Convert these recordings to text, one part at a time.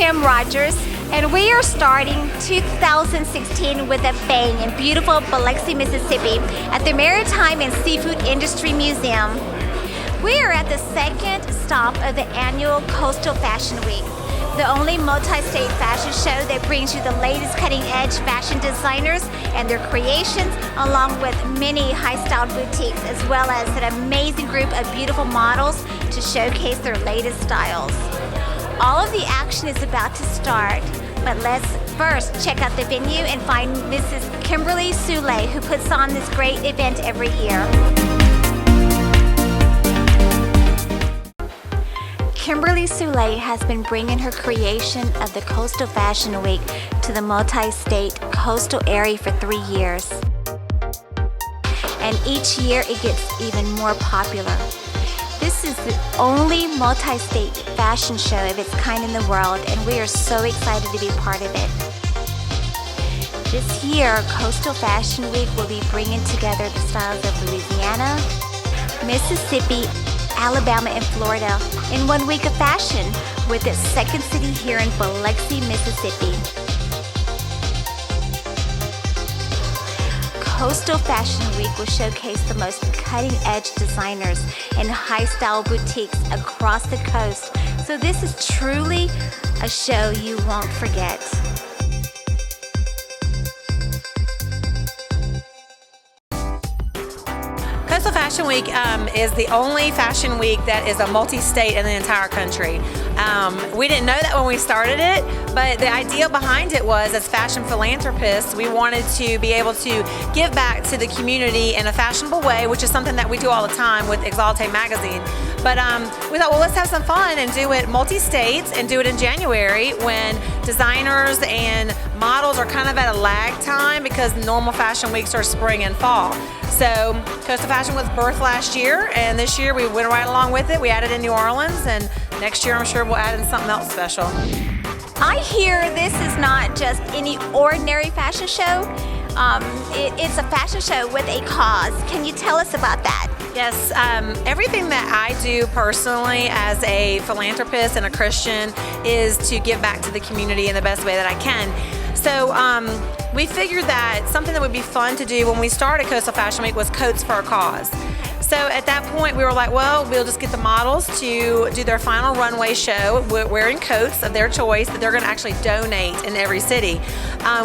Kim Rogers, and we are starting 2016 with a bang in beautiful Biloxi, Mississippi at the Maritime and Seafood Industry Museum. We are at the second stop of the annual Coastal Fashion Week, the only multi-state fashion show that brings you the latest cutting-edge fashion designers and their creations, along with many high-style boutiques, as well as an amazing group of beautiful models to showcase their latest styles. All of the action is about to start, but let's first check out the venue and find Mrs. Kimberly Sule, who puts on this great event every year. Kimberly Sule has been bringing her creation of the Coastal Fashion Week to the multi-state coastal area for 3 years. And each year it gets even more popular. This is the only multi-state fashion show of its kind in the world, and we are so excited to be part of it. This year, Coastal Fashion Week will be bringing together the styles of Louisiana, Mississippi, Alabama, and Florida in 1 week of fashion, with its second city here in Biloxi, Mississippi. Coastal Fashion Week will showcase the most cutting-edge designers and high-style boutiques across the coast. So this is truly a show you won't forget. Coastal Fashion Week is the only fashion week that is a multi-state in the entire country. We didn't know that when we started it, but the idea behind it was, as fashion philanthropists, we wanted to be able to give back to the community in a fashionable way, which is something that we do all the time with Exalte Magazine. But we thought, well, let's have some fun and do it multi-states and do it in January when designers and models are kind of at a lag time because normal fashion weeks are spring and fall. So Coastal Fashion was birthed last year, and this year we went right along with it. We added in New Orleans, and next year I'm sure we'll add in something else special. I hear this is not just any ordinary fashion show. It's a fashion show with a cause. Can you tell us about that? Yes, everything that I do personally as a philanthropist and a Christian is to give back to the community in the best way that I can. So we figured that something that would be fun to do when we started Coastal Fashion Week was Coats for a Cause. So at that point we were like, well, we'll just get the models to do their final runway show wearing coats of their choice that they're going to actually donate in every city.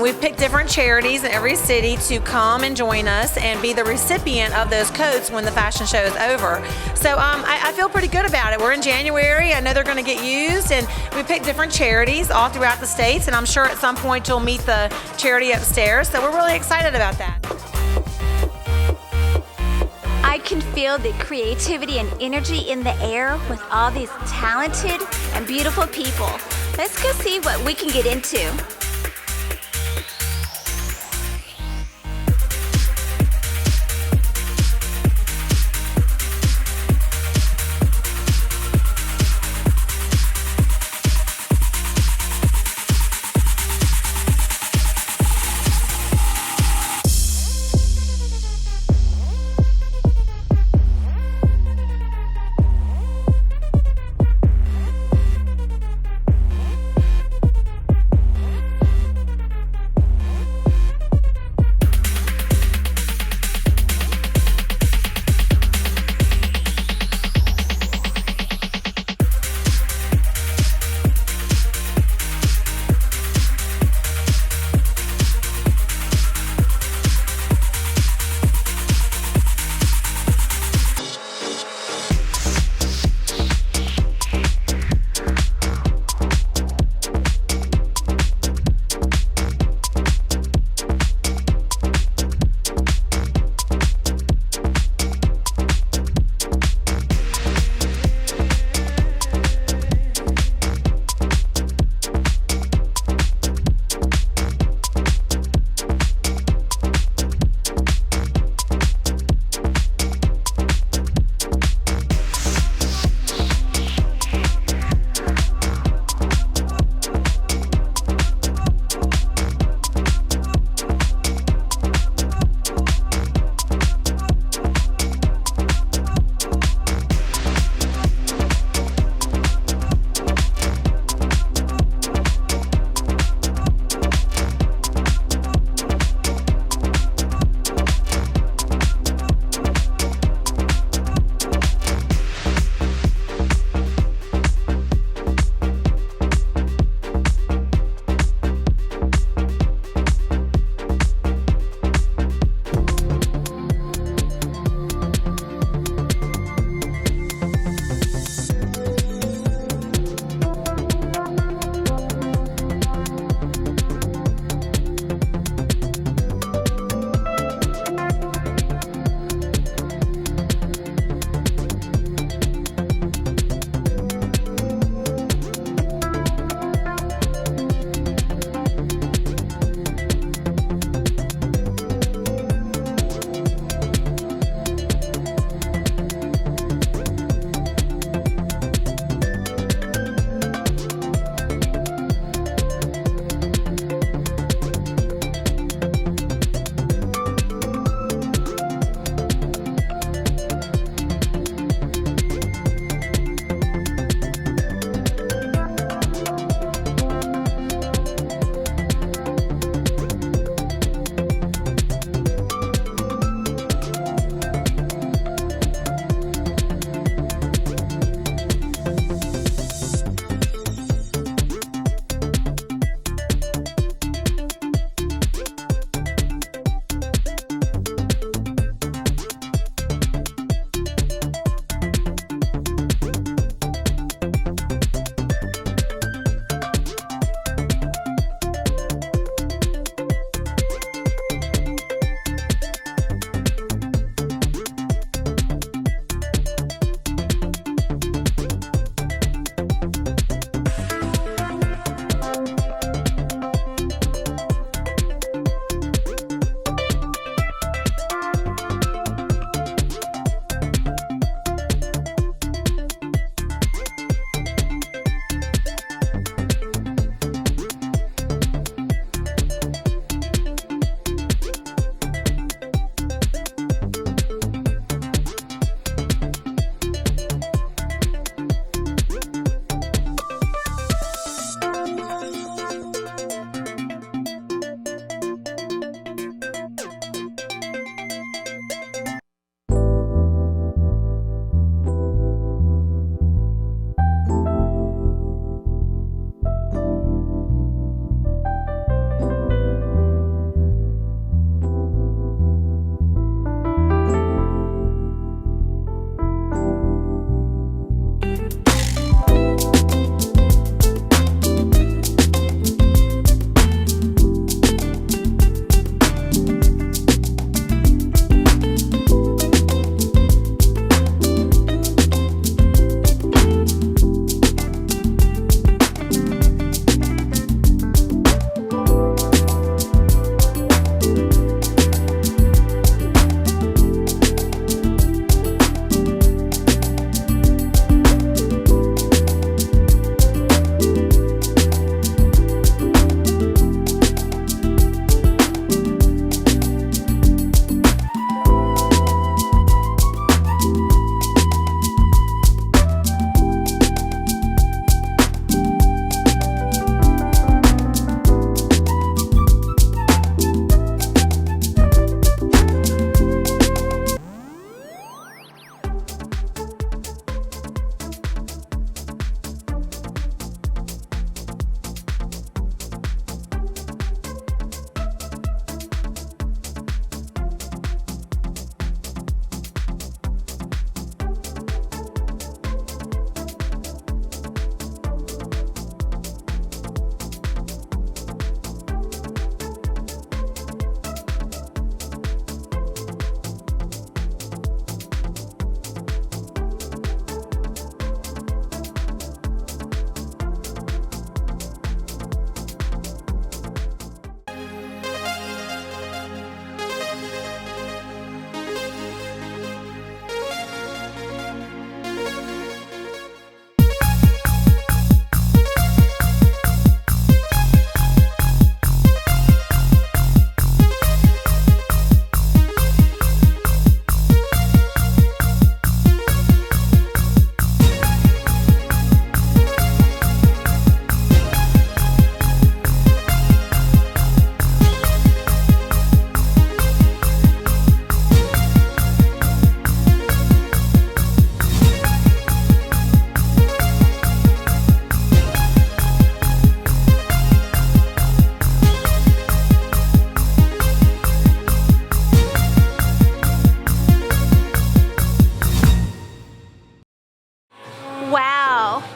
We've picked different charities in every city to come and join us and be the recipient of those coats when the fashion show is over. So I feel pretty good about it. We're in January. I know they're going to get used, and we picked different charities all throughout the states, and I'm sure at some point you'll meet the charity upstairs. So we're really excited about that. I can feel the creativity and energy in the air with all these talented and beautiful people. Let's go see what we can get into.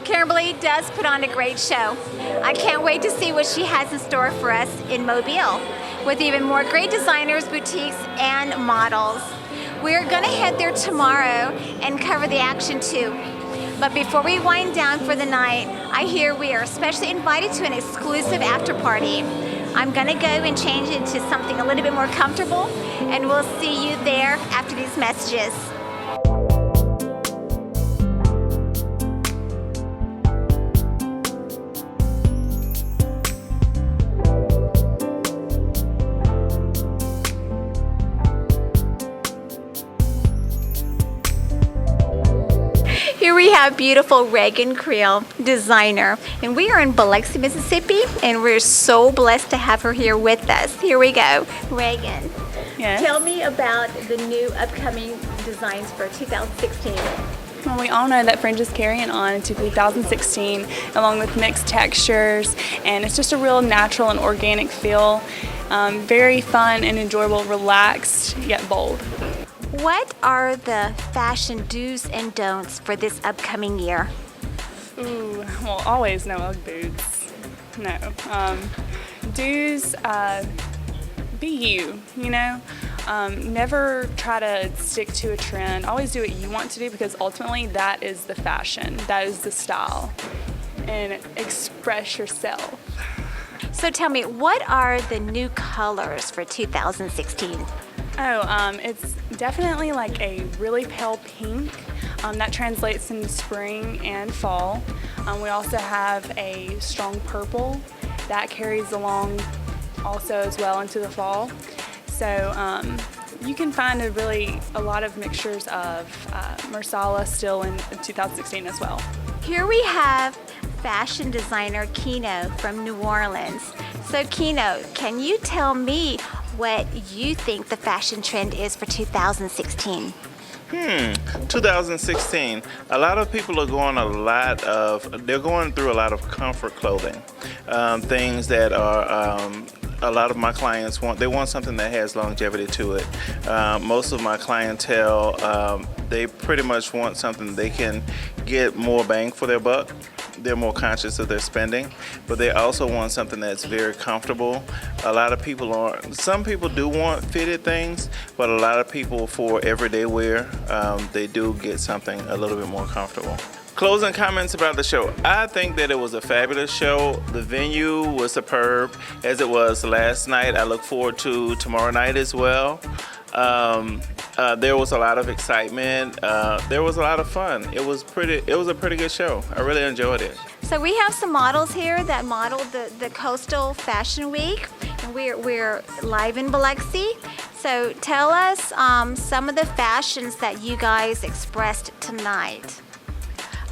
Kimberly does put on a great show. I can't wait to see what she has in store for us in Mobile, with even more great designers, boutiques, and models. We're gonna head there tomorrow and cover the action too. But before we wind down for the night, I hear we are specially invited to an exclusive after party. I'm gonna go and change into something a little bit more comfortable, and we'll see you there after these messages. Here we have beautiful Reagan Creel, designer, and we are in Biloxi, Mississippi, and we're so blessed to have her here with us. Here we go. Reagan, Yes. tell me about the new upcoming designs for 2016. Well, we all know that fringe is carrying on into 2016, along with mixed textures, and it's just a real natural and organic feel. Very fun and enjoyable, relaxed yet bold. What are the fashion do's and don'ts for this upcoming year? Ooh, well, always no Ugg boots. No. Do's, be you, you know? Never try to stick to a trend. Always do what you want to do, because ultimately that is the fashion, that is the style. And express yourself. So tell me, what are the new colors for 2016? It's definitely like a really pale pink that translates into spring and fall. We also have a strong purple that carries along also as well into the fall. So you can find a lot of mixtures of Marsala still in 2016 as well. Here we have fashion designer Kino from New Orleans. So Kino, can you tell me what you think the fashion trend is for 2016? 2016. A lot of people are they're going through a lot of comfort clothing. Things that are, a lot of my clients they want something that has longevity to it. Most of my clientele, they pretty much want something they can get more bang for their buck. They're more conscious of their spending, but they also want something that's very comfortable. Some people do want fitted things, but a lot of people for everyday wear, they do get something a little bit more comfortable. Closing comments about the show. I think that it was a fabulous show. The venue was superb, as it was last night. I look forward to tomorrow night as well. There was a lot of excitement. There was a lot of fun. It was a pretty good show. I really enjoyed it. So we have some models here that modeled the Coastal Fashion Week, and we're live in Biloxi. So tell us some of the fashions that you guys expressed tonight.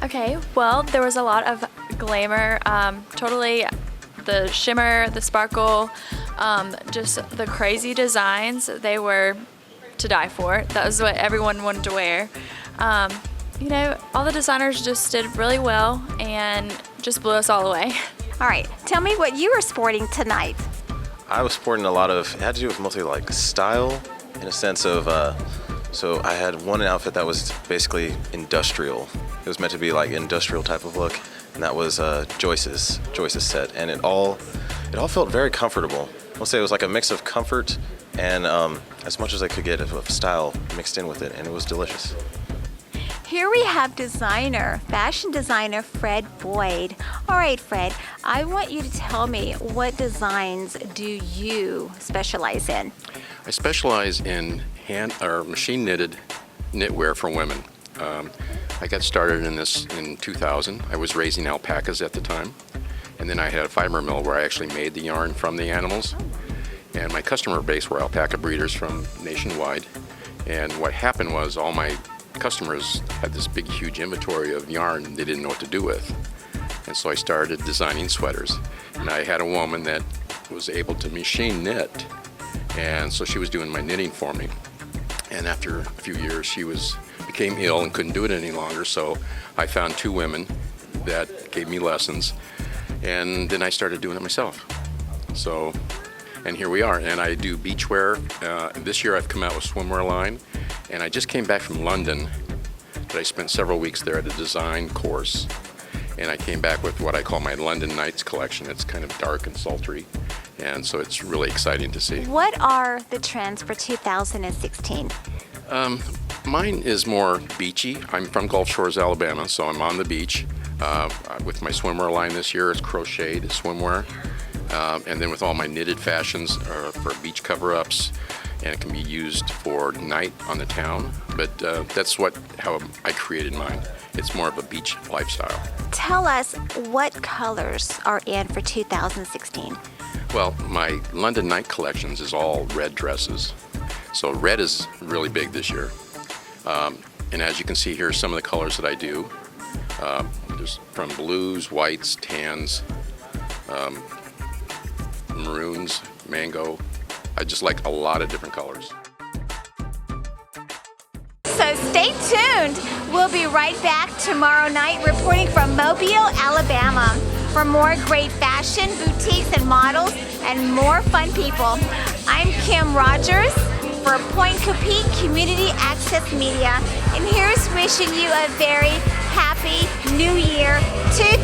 Okay, well, there was a lot of glamour, totally the shimmer, the sparkle, just the crazy designs. They were to die for. That was what everyone wanted to wear. All the designers just did really well and just blew us all away. All right, tell me what you were sporting tonight. I was sporting it had to do with mostly like style, in a sense of, so I had one outfit that was basically industrial. It was meant to be like industrial type of look, and that was Joyce's set, and it all felt very comfortable. I'll say it was like a mix of comfort and as much as I could get of style mixed in with it, and it was delicious. Here we have fashion designer Fred Boyd. All right, Fred, I want you to tell me, what designs do you specialize in? I specialize in hand or machine knitted knitwear for women. I got started in this in 2000. I was raising alpacas at the time, and then I had a fiber mill where I actually made the yarn from the animals. And my customer base were alpaca breeders from nationwide. And what happened was all my customers had this big, huge inventory of yarn they didn't know what to do with. And so I started designing sweaters. And I had a woman that was able to machine knit. And so she was doing my knitting for me. And after a few years, she became ill and couldn't do it any longer. So I found two women that gave me lessons. And then I started doing it myself. And here we are. And I do beachwear. This year I've come out with swimwear line. And I just came back from London, but I spent several weeks there at a design course. And I came back with what I call my London Nights collection. It's kind of dark and sultry, and so it's really exciting to see. What are the trends for 2016? Mine is more beachy. I'm from Gulf Shores, Alabama, so I'm on the beach. With my swimwear line this year, it's crocheted swimwear. And then with all my knitted fashions for beach cover-ups, and it can be used for night on the town. But that's how I created mine. It's more of a beach lifestyle. Tell us what colors are in for 2016. Well, my London Night collections is all red dresses. So red is really big this year. And as you can see here, some of the colors that I do, there's from blues, whites, tans, maroons, mango. I just like a lot of different colors. So stay tuned. We'll be right back tomorrow night reporting from Mobile, Alabama for more great fashion, boutiques, and models, and more fun people. I'm Kim Rogers for Point Coupee Community Access Media, and here's wishing you a very happy New Year 2016.